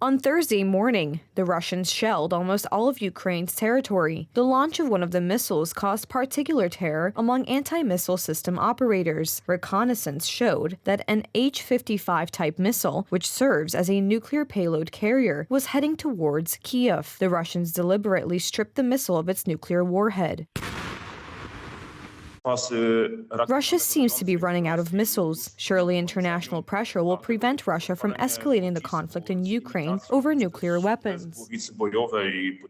On Thursday morning, the Russians shelled almost all of Ukraine's territory. The launch of one of the missiles caused particular terror among anti-missile system operators. Reconnaissance showed that an H-55 type missile, which serves as a nuclear payload carrier, was heading towards Kyiv. The Russians deliberately stripped the missile of its nuclear warhead. Russia seems to be running out of missiles. Surely international pressure will prevent Russia from escalating the conflict in Ukraine over nuclear weapons.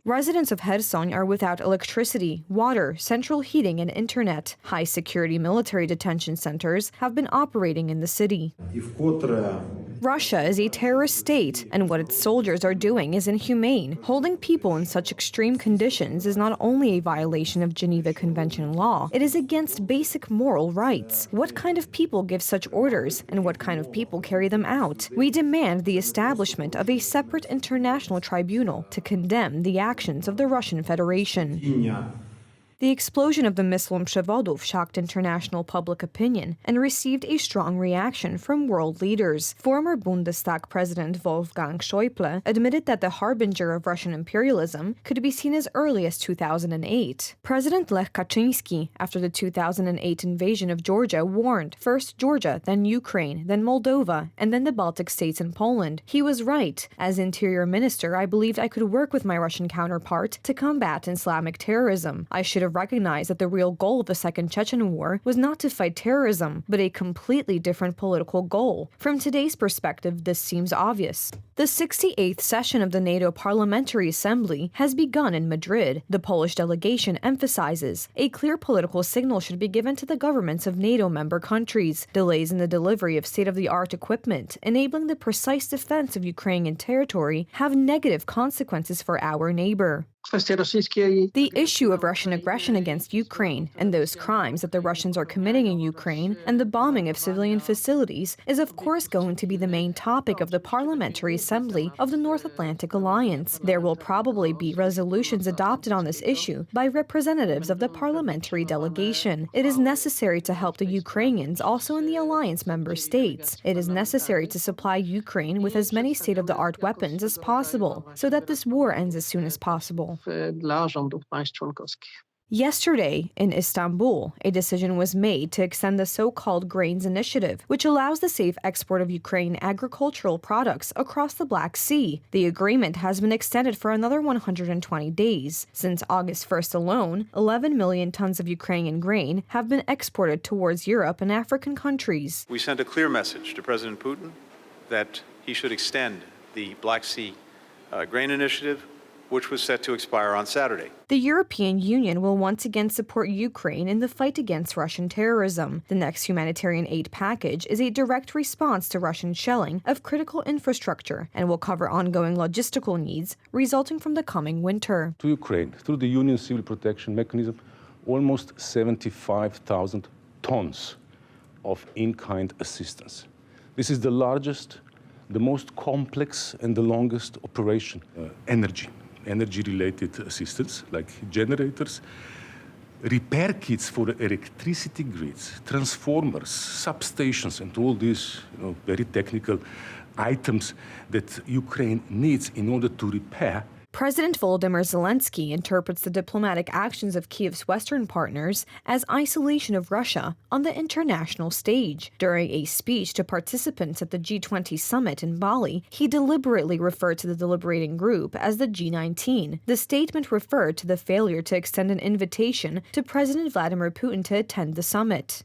Residents of Kherson are without electricity, water, central heating, and internet. High-security military detention centers have been operating in the city. Russia is a terrorist state, and what its soldiers are doing is inhumane. Holding people in such extreme conditions is not only a violation of Geneva Convention law, it is against basic moral rights. What kind of people give such orders, and what kind of people carry them out? We demand the establishment of a separate international tribunal to condemn the actions of the Russian Federation. The explosion of the missile in Przewodów shocked international public opinion and received a strong reaction from world leaders. Former Bundestag President Wolfgang Schäuble admitted that the harbinger of Russian imperialism could be seen as early as 2008. President Lech Kaczynski, after the 2008 invasion of Georgia, warned first Georgia, then Ukraine, then Moldova, and then the Baltic states and Poland. He was right. As interior minister, I believed I could work with my Russian counterpart to combat Islamic terrorism. I should have recognized that the real goal of the Second Chechen War was not to fight terrorism, but a completely different political goal. From today's perspective, this seems obvious. The 68th session of the NATO Parliamentary Assembly has begun in Madrid. The Polish delegation emphasizes a clear political signal should be given to the governments of NATO member countries. Delays in the delivery of state-of-the-art equipment, enabling the precise defense of Ukrainian territory, have negative consequences for our neighbor. The issue of Russian aggression against Ukraine and those crimes that the Russians are committing in Ukraine and the bombing of civilian facilities is of course going to be the main topic of the Parliamentary Assembly of the North Atlantic Alliance. There will probably be resolutions adopted on this issue by representatives of the parliamentary delegation. It is necessary to help the Ukrainians also in the alliance member states. It is necessary to supply Ukraine with as many state-of-the-art weapons as possible so that this war ends as soon as possible. Yesterday, in Istanbul, a decision was made to extend the so-called Grains Initiative, which allows the safe export of Ukrainian agricultural products across the Black Sea. The agreement has been extended for another 120 days. Since August 1st alone, 11 million tons of Ukrainian grain have been exported towards Europe and African countries. We sent a clear message to President Putin that he should extend the Black Sea Grain Initiative, which was set to expire on Saturday. The European Union will once again support Ukraine in the fight against Russian terrorism. The next humanitarian aid package is a direct response to Russian shelling of critical infrastructure and will cover ongoing logistical needs resulting from the coming winter. To Ukraine, through the Union Civil Protection Mechanism, almost 75,000 tons of in-kind assistance. This is the largest, the most complex, and the longest operation. Energy-related assistance, like generators, repair kits for the electricity grids, transformers, substations, and all these very technical items that Ukraine needs in order to repair. President Volodymyr Zelensky interprets the diplomatic actions of Kyiv's Western partners as isolation of Russia on the international stage. During a speech to participants at the G20 summit in Bali, he deliberately referred to the deliberating group as the G19. The statement referred to the failure to extend an invitation to President Vladimir Putin to attend the summit.